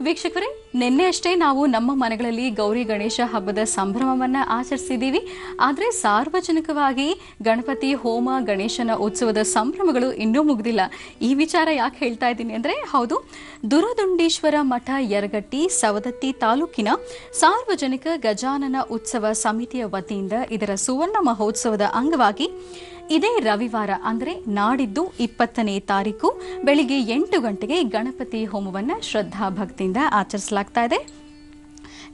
ವೀಕ್ಷಕರೇ, ನಿನ್ನೆ ಅಷ್ಟೇ ನಾವು ನಮ್ಮ ಮನೆಗಳಲ್ಲಿ ಗೌರಿ ಗಣೇಶ ಹಬ್ಬದ ಸಂಭ್ರಮವನ್ನ ಆಚರಿಸಿದ್ದೀವಿ. ಆದರೆ ಸಾರ್ವಜನಿಕವಾಗಿ ಗಣಪತಿ ಹೋಮ, ಗಣೇಶನ ಉತ್ಸವದ ಸಂಭ್ರಮಗಳು ಇನ್ನೂ ಮುಗಿದಿಲ್ಲ. ಈ ವಿಚಾರ ಯಾಕೆ ಹೇಳ್ತಾ ಇದ್ದೀನಿ ಅಂದರೆ, ಹೌದು, ದುರದುಂಡೇಶ್ವರ ಮಠ ಯರಗಟ್ಟಿ ಸವದತ್ತಿ ತಾಲೂಕಿನ ಸಾರ್ವಜನಿಕ ಗಜಾನನ ಉತ್ಸವ ಸಮಿತಿಯ ವತಿಯಿಂದ ಇದರ ಸುವರ್ಣ ಮಹೋತ್ಸವದ ಅಂಗವಾಗಿ ಇದೇ ರವಿವಾರ ಅಂದರೆ ನಾಡಿದ್ದು 20ನೇ ತಾರೀಕು ಬೆಳಿಗ್ಗೆ 8 ಗಂಟೆಗೆ ಗಣಪತಿ ಹೋಮವನ್ನು ಶ್ರದ್ಧಾ ಭಕ್ತಿಯಿಂದ ಆಚರಿಸಲಾಗ್ತಾ ಇದೆ.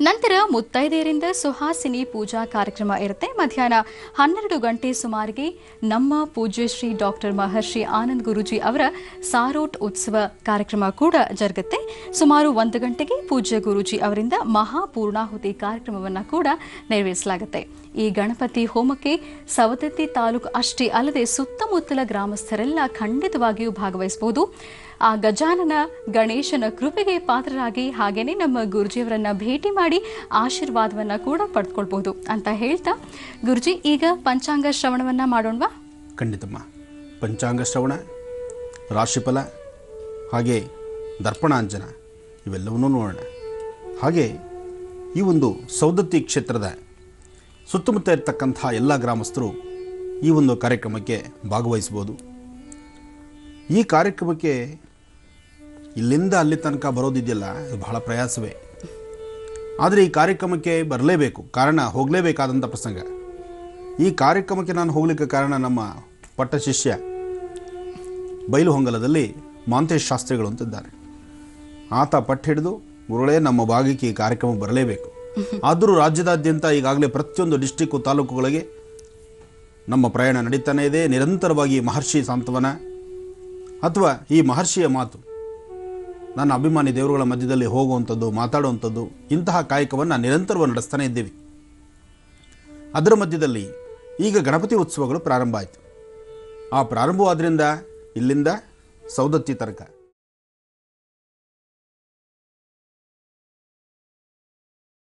ನಂತರ ಮುತ್ತೈದೆಯರಿಂದ ಸುಹಾಸಿನಿ ಪೂಜಾ ಕಾರ್ಯಕ್ರಮ ಇರುತ್ತೆ. ಮಧ್ಯಾಹ್ನ 12 ಗಂಟೆ ಸುಮಾರಿಗೆ ನಮ್ಮ ಪೂಜ್ಯ ಶ್ರೀ ಡಾಕ್ಟರ್ ಮಹರ್ಷಿ ಆನಂದ್ ಗುರೂಜಿ ಅವರ ಸಾರೋಟ್ ಉತ್ಸವ ಕಾರ್ಯಕ್ರಮ ಕೂಡ ಜರುಗುತ್ತೆ. ಸುಮಾರು 1 ಗಂಟೆಗೆ ಪೂಜ್ಯ ಗುರೂಜಿ ಅವರಿಂದ ಮಹಾಪೂರ್ಣಾಹುತಿ ಕಾರ್ಯಕ್ರಮವನ್ನು ಕೂಡ ನೆರವೇರಿಸಲಾಗುತ್ತೆ. ಈ ಗಣಪತಿ ಹೋಮಕ್ಕೆ ಸವದತ್ತಿ ತಾಲೂಕು ಅಷ್ಟೇ ಅಲ್ಲದೆ ಸುತ್ತಮುತ್ತಲ ಗ್ರಾಮಸ್ಥರೆಲ್ಲ ಖಂಡಿತವಾಗಿಯೂ ಭಾಗವಹಿಸಬಹುದು. ಆ ಗಜಾನನ ಗಣೇಶನ ಕೃಪೆಗೆ ಪಾತ್ರರಾಗಿ ಹಾಗೇನೆ ನಮ್ಮ ಗುರುಜಿಯವರನ್ನ ಭೇಟಿ ಮಾಡಿ ಆಶೀರ್ವಾದವನ್ನ ಕೂಡ ಪಡೆದುಕೊಳ್ಬಹುದು ಅಂತ ಹೇಳ್ತಾ, ಗುರುಜಿ ಈಗ ಪಂಚಾಂಗ ಶ್ರವಣವನ್ನ ಮಾಡೋಣವಾ? ಖಂಡಿತಮ್ಮ. ಪಂಚಾಂಗ ಶ್ರವಣ, ರಾಶಿಫಲ ಹಾಗೆ ದರ್ಪಣಾಂಜನ ಇವೆಲ್ಲವನ್ನೂ ನೋಡೋಣ. ಹಾಗೆ ಈ ಒಂದು ಸೌದತ್ತಿ ಕ್ಷೇತ್ರದ ಸುತ್ತಮುತ್ತ ಇರತಕ್ಕಂಥ ಎಲ್ಲ ಗ್ರಾಮಸ್ಥರು ಈ ಒಂದು ಕಾರ್ಯಕ್ರಮಕ್ಕೆ ಭಾಗವಹಿಸ್ಬೋದು. ಈ ಕಾರ್ಯಕ್ರಮಕ್ಕೆ ಇಲ್ಲಿಂದ ಅಲ್ಲಿ ತನಕ ಬರೋದಿದೆಯಲ್ಲ, ಇದು ಬಹಳ ಪ್ರಯಾಸವೇ. ಆದರೆ ಈ ಕಾರ್ಯಕ್ರಮಕ್ಕೆ ಬರಲೇಬೇಕು, ಕಾರಣ ಹೋಗಲೇಬೇಕಾದಂಥ ಪ್ರಸಂಗ. ಈ ಕಾರ್ಯಕ್ರಮಕ್ಕೆ ನಾನು ಹೋಗ್ಲಿಕ್ಕೆ ಕಾರಣ ನಮ್ಮ ಪಟ್ಟ ಶಿಷ್ಯ ಬೈಲುಹೊಂಗಲದಲ್ಲಿ ಮಾಂತೇಶ್ ಶಾಸ್ತ್ರಿಗಳು ಅಂತಿದ್ದಾರೆ. ಆತ ಪಟ್ಟು ಹಿಡಿದು, ಗುರುಗಳೇ ನಮ್ಮ ಭಾಗಕ್ಕೆ ಈ ಕಾರ್ಯಕ್ರಮ ಬರಲೇಬೇಕು. ಆದರೂ ರಾಜ್ಯದಾದ್ಯಂತ ಈಗಾಗಲೇ ಪ್ರತಿಯೊಂದು ಡಿಸ್ಟಿಕ್ಕು ತಾಲೂಕುಗಳಿಗೆ ನಮ್ಮ ಪ್ರಯಾಣ ನಡೀತಾನೇ ಇದೆ. ನಿರಂತರವಾಗಿ ಮಹರ್ಷಿ ಸಾಂತ್ವನ ಅಥವಾ ಈ ಮಹರ್ಷಿಯ ಮಾತು, ನನ್ನ ಅಭಿಮಾನಿ ದೇವರುಗಳ ಮಧ್ಯದಲ್ಲಿ ಹೋಗುವಂಥದ್ದು, ಮಾತಾಡುವಂಥದ್ದು, ಇಂತಹ ಕಾಯಕವನ್ನು ನಿರಂತರವಾಗಿ ನಡೆಸ್ತಾನೆ ಇದ್ದೀವಿ. ಅದರ ಮಧ್ಯದಲ್ಲಿ ಈಗ ಗಣಪತಿ ಉತ್ಸವಗಳು ಪ್ರಾರಂಭ ಆಯಿತು. ಆ ಪ್ರಾರಂಭವಾದ್ರಿಂದ ಇಲ್ಲಿಂದ ಸೌದತ್ತಿ ತನಕ